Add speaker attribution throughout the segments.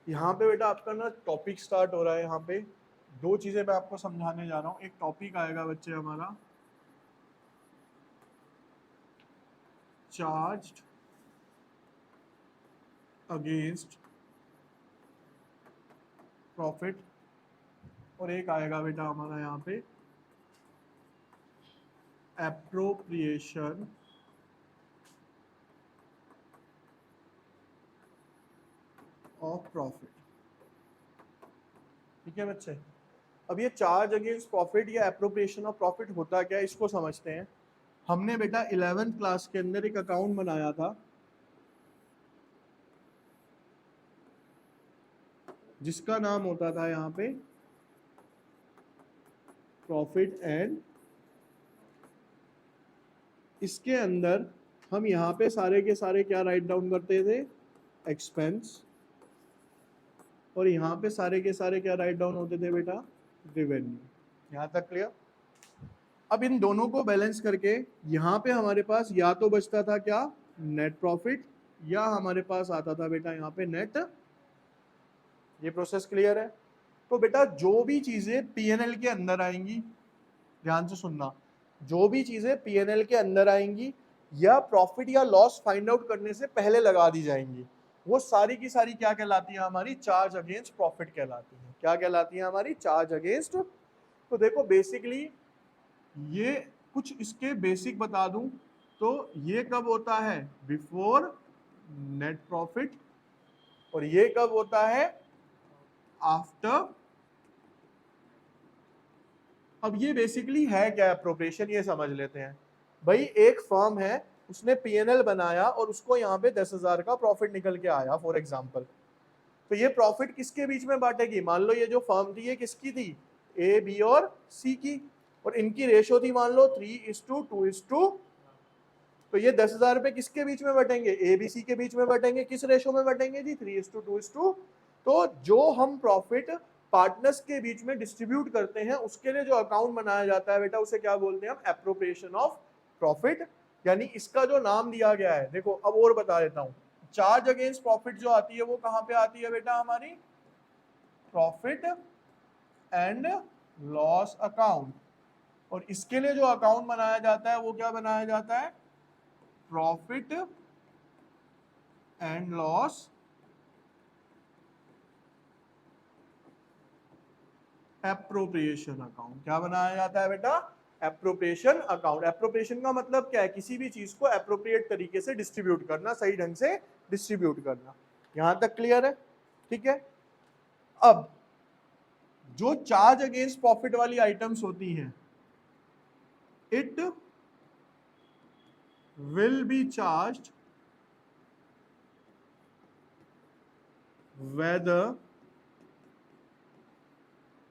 Speaker 1: यहाँ पे बेटा आपका ना टॉपिक स्टार्ट हो रहा है। यहाँ पे दो चीजें मैं आपको समझाने जा रहा हूँ। एक टॉपिक आएगा बच्चे हमारा चार्ज्ड अगेंस्ट प्रॉफिट, और एक आएगा बेटा हमारा यहाँ पे एप्रोप्रिएशन ऑफ प्रॉफिट। ठीक है बच्चे, अब ये चार्ज अगेंस्ट प्रॉफिट या एप्रोप्रिएशन ऑफ प्रॉफिट होता क्या है इसको समझते हैं। हमने बेटा 11th क्लास के अंदर एक अकाउंट बनाया था जिसका नाम होता था यहाँ पे प्रॉफिट एंड, इसके अंदर हम यहाँ पे सारे के सारे क्या राइट डाउन करते थे, एक्सपेंस, और यहाँ पे सारे के सारे क्या राइट डाउन होते थे बेटा, रेवेन्यू। यहाँ तक क्लियर। अब इन दोनों को बैलेंस करके यहाँ पे हमारे पास या तो बचता था क्या, नेट प्रॉफिट, या हमारे पास आता था बेटा यहाँ पे नेट। ये प्रोसेस क्लियर है। तो बेटा जो भी चीजें पीएनएल के अंदर आएंगी, ध्यान से सुनना, जो भी चीजें पीएनएल के अंदर आएंगी या प्रॉफिट या लॉस फाइंड आउट करने से पहले लगा दी जाएंगी, वो सारी की सारी क्या कहलाती है, हमारी चार्ज अगेंस्ट प्रॉफिट कहलाती है। क्या कहलाती है, हमारी चार्ज अगेंस्ट। तो देखो बेसिकली ये कुछ इसके बेसिक बता दूं तो ये कब होता है, बिफोर नेट प्रॉफिट, और ये कब होता है, आफ्टर। अब ये बेसिकली है क्या एप्रोप्रिएशन, ये समझ लेते हैं। भाई एक फर्म है, उसने पीएनएल बनाया और उसको यहाँ पे 10,000 का प्रॉफिट निकल के आया फॉर एग्जांपल। तो ये प्रॉफिट किसके बीच में बांटेगी, मान लो ये जो फर्म थी ये किसकी थी, ए बी और सी की, और इनकी रेशो थी मान लो 3:2:2। तो ये 10,000 रुपए किसके बीच में बटेंगे, ए बी सी के बीच में बटेंगे। किस रेशो में बटेंगे जी, 3:2:2। तो जो हम प्रॉफिट पार्टनर्स के बीच में डिस्ट्रीब्यूट करते हैं उसके लिए जो अकाउंट बनाया जाता है बेटा, उसे क्या बोलते हैं हम, एप्रोप्रिएशन ऑफ प्रॉफिट। यानी इसका जो नाम दिया गया है, देखो अब और बता देता हूं, चार्ज अगेंस्ट प्रॉफिट जो आती है वो कहां पे आती है बेटा, हमारी प्रॉफिट एंड लॉस अकाउंट। और इसके लिए जो अकाउंट बनाया जाता है वो क्या बनाया जाता है, profit and loss appropriation account. क्या बनाया जाता है बेटा, एप्रोप्रिएशन अकाउंट। एप्रोप्रिएशन का मतलब क्या है, किसी भी चीज को एप्रोप्रिएट तरीके से डिस्ट्रीब्यूट करना, सही ढंग से डिस्ट्रीब्यूट करना। यहां तक क्लियर है, ठीक है। अब जो चार्ज अगेंस्ट प्रॉफिट वाली आइटम्स होती हैं, it will be charged whether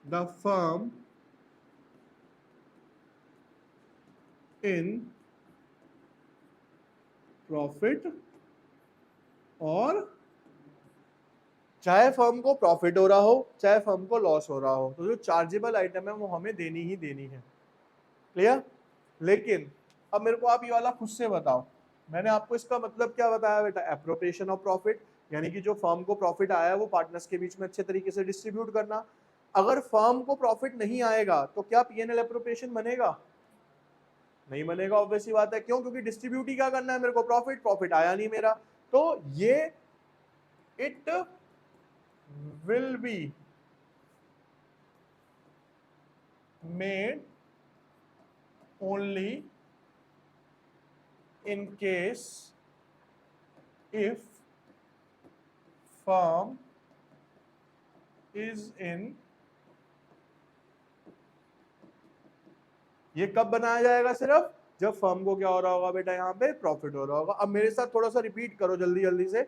Speaker 1: the firm in profit और चाहे फर्म को प्रॉफिट हो रहा हो चाहे फर्म को लॉस हो रहा हो, तो जो चार्जेबल आइटम है वो हमें देनी ही देनी है। क्लियर। लेकिन अब मेरे को आप ये वाला खुद से बताओ, मैंने आपको इसका मतलब क्या बताया बेटा, एप्रोप्रिएशन ऑफ प्रॉफिट, यानी कि जो फर्म को प्रॉफिट आया है वो पार्टनर्स के बीच में अच्छे तरीके से डिस्ट्रीब्यूट करना। अगर फर्म को प्रॉफिट नहीं आएगा तो क्या पीएनएल एप्रोप्रिएशन बनेगा, नहीं बनेगा। ऑब्वियस बात है, क्यों, क्योंकि डिस्ट्रीब्यूट ही क्या करना है मेरे को, प्रॉफिट, प्रॉफिट आया नहीं मेरा। तो ये it will be made only in case if firm is in, ये कब बनाया जाएगा, सिर्फ जब फर्म को क्या हो रहा होगा बेटा, यहाँ पे प्रॉफिट हो रहा होगा। अब मेरे साथ थोड़ा सा रिपीट करो जल्दी जल्दी से।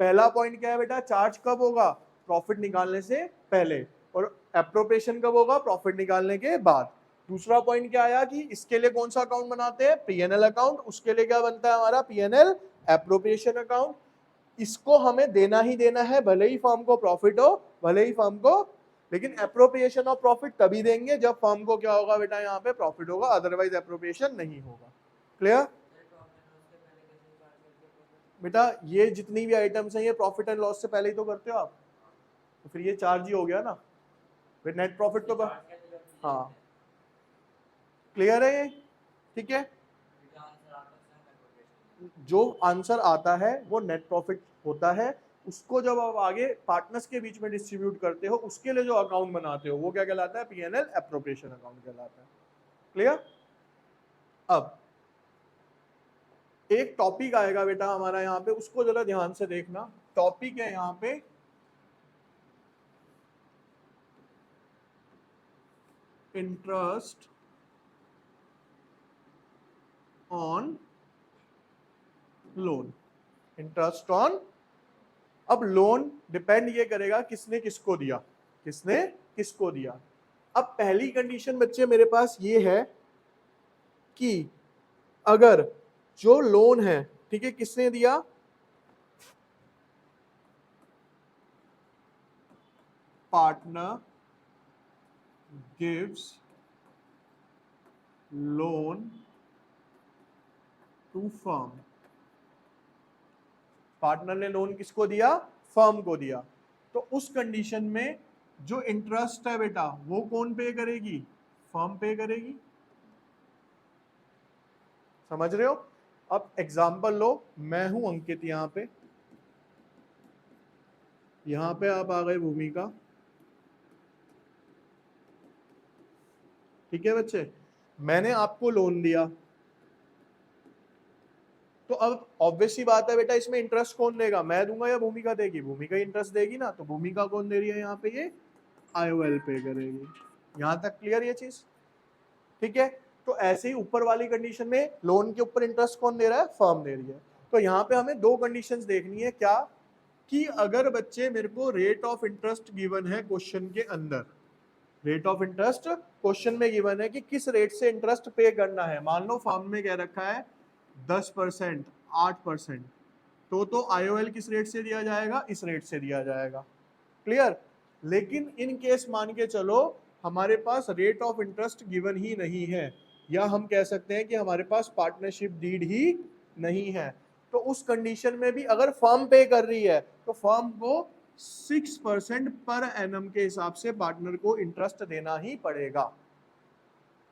Speaker 1: पहला पॉइंट क्या है बेटा, चार्ज कब होगा, प्रॉफिट निकालने से पहले, और एप्रोप्रिएशन कब होगा, प्रॉफिट निकालने के बाद। दूसरा पॉइंट क्या आया कि इसके लिए कौन सा अकाउंट बनाते हैं, पीएनएल अकाउंट, उसके लिए क्या बनता है हमारा, पीएनएल एप्रोप्रिएशन अकाउंट। इसको हमें देना ही देना है, भले ही फर्म को प्रॉफिट हो भले ही फर्म को, लेकिन एप्रोप्रिएशन ऑफ प्रॉफिट तभी देंगे जब फर्म को क्या होगा बेटा, यहाँ पे प्रॉफिट होगा, अदरवाइज एप्रोप्रिएशन नहीं होगा। क्लियर बेटा, ये जितनी भी आइटम्स हैं ये प्रॉफिट एंड लॉस से पहले ही तो करते हो आप। तो फिर ये चार्ज ही हो गया ना, फिर नेट प्रॉफिट तो हाँ क्लियर है ये, ठीक है। जो आंसर आता है वो नेट प्रॉफिट होता है, उसको जब आप आगे पार्टनर्स के बीच में डिस्ट्रीब्यूट करते हो उसके लिए जो अकाउंट बनाते हो वो क्या कहलाता है, पीएनएल एप्रोप्रिएशन अकाउंट कहलाता है। क्लियर। अब एक टॉपिक आएगा बेटा हमारा यहाँ पे, उसको जरा ध्यान से देखना। टॉपिक है यहाँ पे interest on loan. Interest on, अब लोन डिपेंड ये करेगा किसने किसको दिया, किसने किसको दिया। अब पहली कंडीशन बच्चे मेरे पास ये है कि अगर जो लोन है, ठीक है, किसने दिया, partner gives loan to firm. Partner ने लोन किसको दिया, फर्म को दिया। तो उस कंडीशन में जो इंटरेस्ट है बेटा वो कौन पे करेगी, फर्म पे करेगी। समझ रहे हो। अब एग्जांपल लो, मैं हूं अंकित, यहां पे आप आ गए भूमिका, ठीक है बच्चे, मैंने आपको लोन दिया। तो अब ऑब्वियस सी बात है बेटा, इसमें इंटरेस्ट कौन देगा, मैं दूंगा या भूमिका देगी, भूमिका इंटरेस्ट देगी ना। तो भूमिका कौन दे रही है यहाँ पे, ये आईओएल पे करेगी। यहां तक क्लियर ये चीज, ठीक है। तो ऐसे ही ऊपर वाली कंडीशन में लोन के ऊपर इंटरेस्ट कौन दे रहा है, फर्म दे रही है। तो यहाँ पे हमें दो कंडीशंस देखनी है, क्या कि अगर बच्चे मेरे को रेट ऑफ इंटरेस्ट गिवन है क्वेश्चन के अंदर, रेट ऑफ इंटरेस्ट क्वेश्चन में गिवन है कि किस रेट से इंटरेस्ट पे करना है। मान लो फर्म में कह रखा है 10%, 8%, तो आईओएल किस रेट से दिया जाएगा, इस रेट से दिया जाएगा। क्लियर। लेकिन इन केस मान के चलो हमारे पास रेट ऑफ इंटरेस्ट गिवन ही नहीं है, या हम कह सकते हैं कि हमारे पास पार्टनरशिप डीड ही नहीं है, तो उस कंडीशन में भी अगर फर्म पे कर रही है तो फर्म को 6% पर एनम के हिसाब से पार्टनर को इंटरेस्ट देना ही पड़ेगा।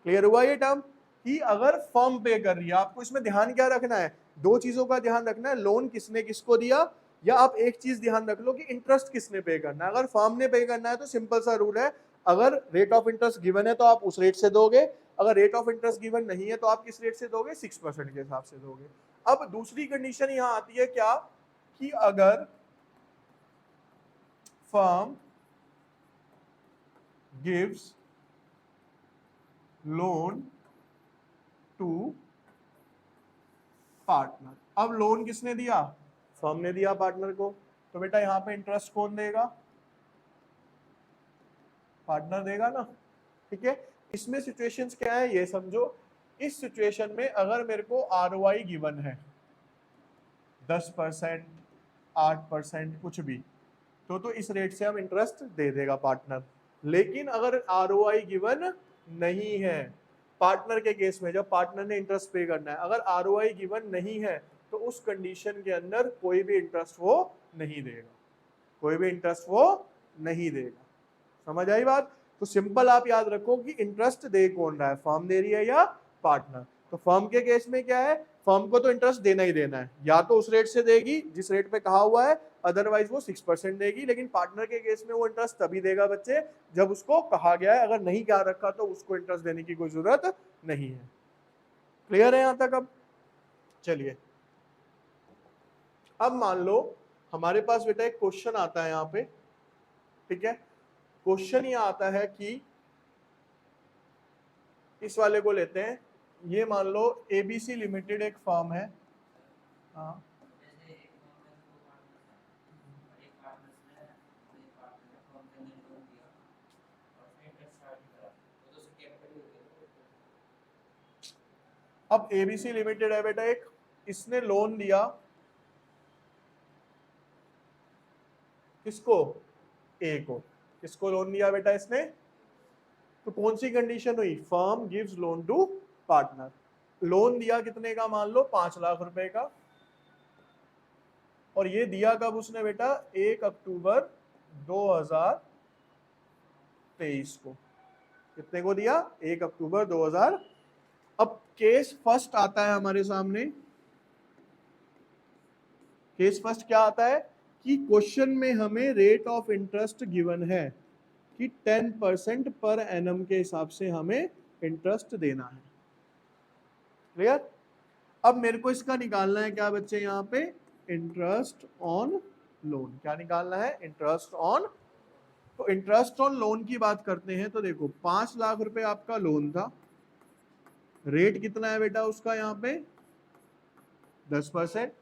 Speaker 1: क्लियर हुआ ये टर्म, कि अगर फर्म पे कर रही है। आपको इसमें ध्यान क्या रखना है, दो चीजों का ध्यान रखना है, लोन किसने किसको दिया, या आप एक चीज ध्यान रख लो कि इंटरेस्ट किसने पे करना है। अगर फर्म ने पे करना है तो सिंपल सा रूल है, अगर रेट ऑफ इंटरेस्ट गिवन है तो आप उस रेट से दोगे, अगर रेट ऑफ इंटरेस्ट गिवन नहीं है तो आप किस रेट से दोगे, 6% के हिसाब से दोगे। अब दूसरी कंडीशन यहां आती है क्या, कि अगर firm gives loan to partner. अब लोन किसने दिया, फर्म ने दिया पार्टनर को, तो बेटा यहां पे इंटरेस्ट कौन देगा, पार्टनर देगा ना, ठीक है। इसमें सिचुएशंस क्या है ये समझो। इस सिचुएशन में अगर मेरे को आरओआई गिवन है 10%, 8%, कुछ भी, तो इस रेट से हम इंटरेस्ट दे देगा पार्टनर। लेकिन अगर आरओआई गिवन नहीं है, पार्टनर के केस में जब पार्टनर ने इंटरेस्ट पे करना है, अगर आरओआई गिवन नहीं है तो उस कंडीशन के अंदर कोई भी इंटरेस्ट वो नहीं देगा, कोई भी इंटरेस्ट वो नहीं देगा। समझ आई बात। तो सिंपल आप याद रखो कि इंटरेस्ट दे कौन रहा है, फर्म दे रही है या पार्टनर। तो फर्म के केस में क्या है, फर्म को तो इंटरेस्ट देना ही देना है, या तो उस रेट से देगी जिस रेट पे कहा हुआ है, अदरवाइज वो 6% देगी। लेकिन पार्टनर के केस में वो इंटरेस्ट तभी देगा बच्चे जब उसको कहा गया है, अगर नहीं कहा रखा तो उसको इंटरेस्ट देने की कोई जरूरत नहीं है। क्लियर है यहां तक। अब चलिए, अब मान लो हमारे पास बेटा एक क्वेश्चन आता है यहाँ पे, ठीक है। क्वेश्चन ये आता है कि इस वाले को लेते हैं, ये मान लो एबीसी लिमिटेड एक फर्म है, हाँ अब एबीसी लिमिटेड है बेटा एक, इसने लोन दिया किसको, ए को। किसको लोन दिया बेटा इसने, तो कौन सी कंडीशन हुई, firm gives loan to partner. Loan दिया कितने का, मान लो 5 लाख रुपए का, और ये दिया कब उसने बेटा, 1 अक्टूबर 2023 को। कितने को दिया? 1 अक्टूबर 2000। अब केस फर्स्ट आता है हमारे सामने। केस फर्स्ट क्या आता है कि क्वेश्चन में हमें रेट ऑफ इंटरेस्ट गिवन है कि 10% पर एनम के हिसाब से हमें इंटरेस्ट देना है। क्लियर? अब मेरे को इसका निकालना है क्या बच्चे, यहाँ पे इंटरेस्ट ऑन लोन। क्या निकालना है? Interest on. तो इंटरेस्ट ऑन लोन की बात करते हैं तो देखो 5 लाख रुपए आपका लोन था। रेट कितना है बेटा उसका? यहाँ पे 10%।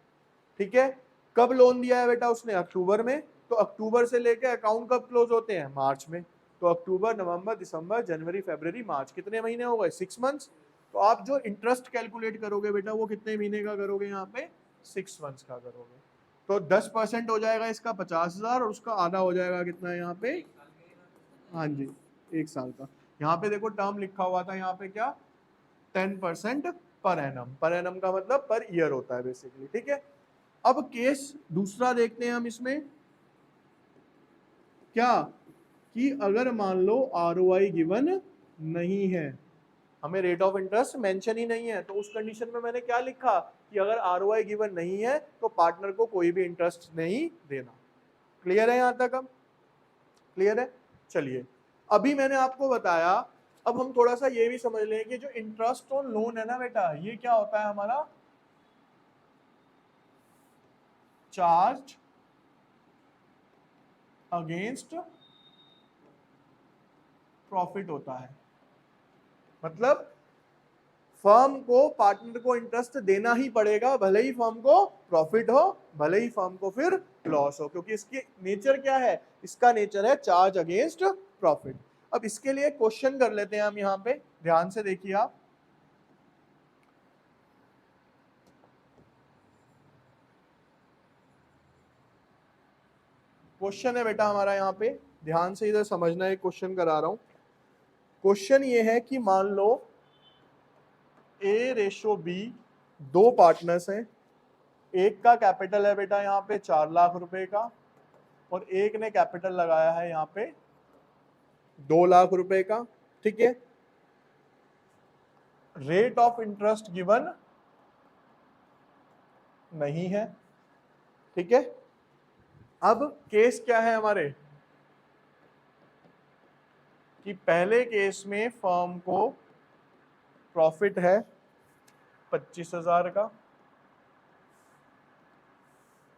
Speaker 1: ठीक है। कब लोन दिया है बेटा उसने? अक्टूबर में। तो अक्टूबर से लेके अकाउंट कब क्लोज होते हैं? मार्च में। तो अक्टूबर, नवंबर, दिसंबर, जनवरी, फरवरी, मार्च, कितने महीने हो गए? 6 मंथ्स। तो आप जो इंटरेस्ट कैलकुलेट करोगे बेटा वो कितने महीने का करोगे? यहाँ पे 6 मंथ्स का करोगे। तो 10% हो जाएगा इसका 50,000 और उसका आधा हो जाएगा कितना यहाँ पे? हाँ जी, 1 साल का। यहाँ पे देखो टर्म लिखा हुआ था यहाँ पे क्या? 10% पर एनम। पर एनम का मतलब पर ईयर होता है बेसिकली। ठीक है। अब केस दूसरा देखते हैं हम इसमें क्या, कि अगर मान लो आरओआई गिवन नहीं है, हमें रेट ऑफ इंटरेस्ट मेंशन ही नहीं है, तो उस कंडीशन में मैंने क्या लिखा कि अगर आरओआई गिवन नहीं है तो पार्टनर को कोई भी इंटरेस्ट नहीं देना। क्लियर है यहां तक? अब क्लियर है? चलिए, अभी मैंने आपको बताया, अब हम थोड़ा सा ये भी समझ लें कि जो इंटरेस्ट ऑन लोन है ना बेटा, ये क्या होता है हमारा? चार्ज अगेंस्ट प्रॉफिट होता है। मतलब फर्म को, पार्टनर को इंटरेस्ट देना ही पड़ेगा, भले ही फर्म को प्रॉफिट हो, भले ही फर्म को फिर लॉस हो, क्योंकि इसकी नेचर क्या है? इसका नेचर है चार्ज अगेंस्ट प्रॉफिट। अब इसके लिए क्वेश्चन कर लेते हैं हम यहाँ पे, ध्यान से देखिए आप। क्वेश्चन है बेटा हमारा यहाँ पे, ध्यान से इधर समझना है, क्वेश्चन करा रहा हूं। क्वेश्चन ये है कि मान लो A/B 2 पार्टनर्स हैं। एक का कैपिटल है बेटा यहाँ पे 4 लाख रुपए का और एक ने कैपिटल लगाया है यहाँ पे 2 लाख रुपए का। ठीक है। रेट ऑफ इंटरेस्ट गिवन नहीं है। ठीक है। अब केस क्या है हमारे, कि पहले केस में फर्म को प्रॉफिट है 25,000 का,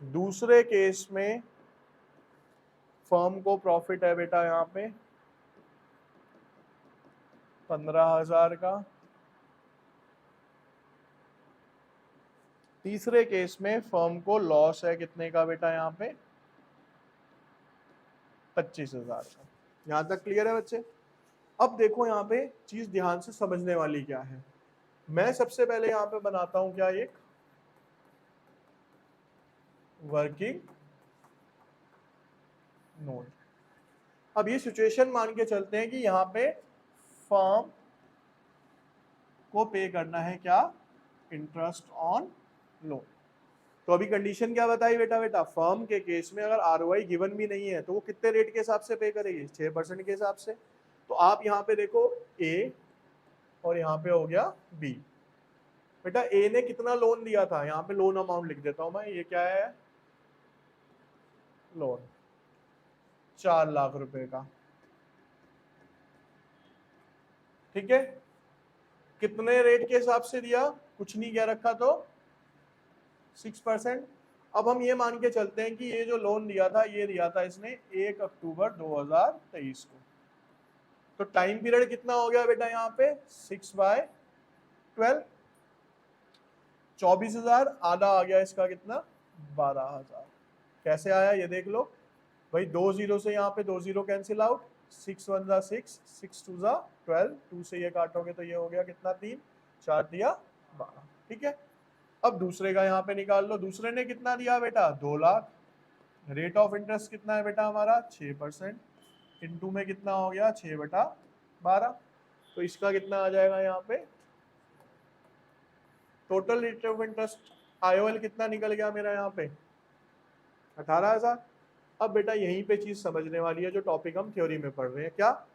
Speaker 1: दूसरे केस में फर्म को प्रॉफिट है बेटा यहाँ पे 15,000 का, तीसरे केस में फर्म को लॉस है कितने का बेटा यहाँ पे? 25,000 का। यहां तक क्लियर है बच्चे? अब देखो यहाँ पे चीज ध्यान से समझने वाली क्या है। मैं सबसे पहले यहाँ पे बनाता हूं क्या, एक वर्किंग नोट। अब ये सिचुएशन मान के चलते हैं कि यहाँ पे फर्म को पे करना है क्या? Interest on loan. तो अभी कंडीशन क्या बताई बेटा? फर्म के केस में अगर आरओआई गिवन भी नहीं है तो वो कितने रेट के हिसाब से पे करेगी? 6% के हिसाब से। तो आप यहाँ पे देखो ए और यहाँ पे हो गया बी। बेटा ए ने कितना लोन दिया था? यहाँ पे लोन अमाउंट लिख देता हूं मैं, ये क्या है? लोन 4 लाख रुपए का। ठीक है। कितने रेट के हिसाब से दिया? कुछ नहीं कह रखा, तो 6%। अब हम ये मान के चलते हैं कि ये जो लोन दिया था, ये दिया था इसने 1 अक्टूबर 2023 को। तो टाइम पीरियड कितना हो गया बेटा यहाँ पे? 6/12। 24,000, आधा आ गया इसका कितना? 12,000। कैसे आया ये देख लो भाई, 2 जीरो से यहाँ पे 2 जीरो कैंसिल आउट, 6 1 जा 6, 6 2 जा 12, 2 से ये काटोगे तो ये हो गया कितना? 3, 4 दिया 12। ठीक है। अब दूसरे का यहाँ पे निकाल लो। दूसरे ने कितना दिया बेटा? 2 लाख। रेट ऑफ इंटरेस्ट कितना है बेटा हमारा? 6%। इनटू में कितना हो गया? 6/12। तो इसका कितना आ जाएगा यहाँ पे? Total rate of interest IOL कितना निकल गया मेरा यहाँ पे? 18,000। अब बेटा यहीं पे चीज समझने वाली है जो टॉपिक हम थ्योरी में पढ़ रहे हैं। क्या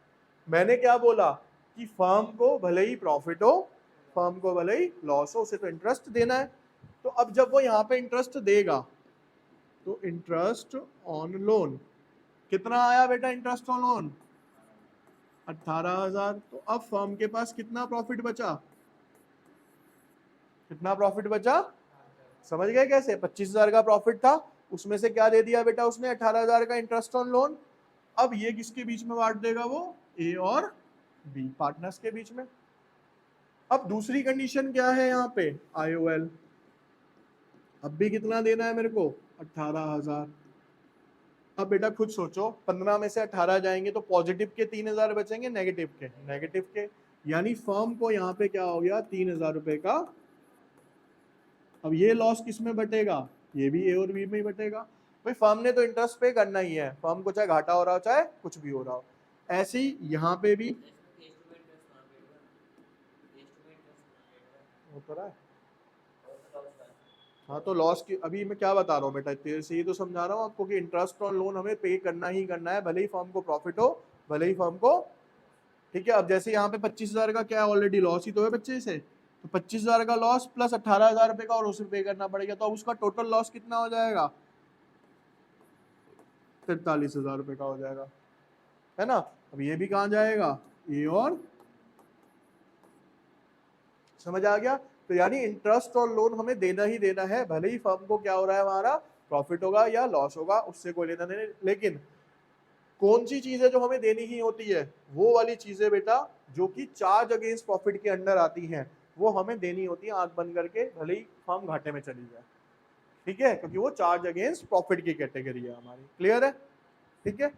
Speaker 1: मैंने क्या बोला कि फर्म को भले ही प्रॉफिट हो, फर्म को भले ही लॉस हो, उसे तो इंटरेस्ट देना है। तो अब जब वो यहाँ पे इंटरेस्ट देगा तो इंटरेस्ट ऑन लोन कितना आया बेटा? Interest on loan 18,000। तो अब फर्म के पास कितना प्रॉफिट बचा? कितना प्रॉफिट बचा? समझ गए कैसे? 25,000 का प्रॉफिट था, उसमें से क्या दे दिया बेटा उसने? 18,000 का इंटरेस्ट ऑन लोन। अब ये किसके बीच में बांट देगा? वो ए और बी पार्टनर्स के बीच में। अब दूसरी कंडीशन क्या है यहाँ पे? IOL। अब भी कितना देना है मेरे को? 18,000। अब बेटा खुद सोचो, 15 में से 18 जाएंगे तो पॉजिटिव के 3,000 बचेंगे, नेगेटिव के नेगेटिव के, यानी फर्म को यहाँ पे क्या हो गया? 3,000 रुपए का। अब ये लॉस किस में बटेगा? ये भी ए और बी में ही बटेगा। भाई फर्म ने तो इंटरेस्ट पे करना ही है, फर्म को चाहे घाटा हो रहा हो चाहे कुछ भी हो रहा हो। ऐसे ही यहाँ पे भी हो तो रहा है। हाँ तो लॉस की अभी मैं क्या बता रहा हूँ बेटा, तेरे से ये तो समझा रहा हूँ आपको कि इंटरेस्ट ऑन लोन हमें पे करना ही करना है, भले ही फर्म को प्रॉफिट हो, भले ही फर्म को। ठीक है, अब जैसे यहाँ पे 25,000 का क्या ऑलरेडी लॉस ही तो है बच्चे से, तो 25,000 का लॉस प्लस 18,000 रुपए का और उसे पे करना पड़ेगा, तो अब उसका टोटल लॉस कितना हो जाएगा? 43,000 रुपए का हो जाएगा, है ना। अब ये भी कहाँ जाएगा? ये और समझ आ गया? तो यानी इंटरेस्ट और लोन हमें देना ही देना है, भले ही फर्म को क्या हो रहा है, हमारा प्रॉफिट होगा या लॉस होगा, उससे कोई लेना नहीं। लेकिन कौन सी चीज है जो हमें देनी ही होती है? वो वाली चीजें बेटा जो कि चार्ज अगेंस्ट प्रॉफिट के अंडर आती हैं, वो हमें देनी होती है आंख बंद करके, भले ही फर्म घाटे में चली जाए। ठीक है, क्योंकि वो चार्ज अगेंस्ट प्रॉफिट की कैटेगरी है हमारी। क्लियर है? ठीक है।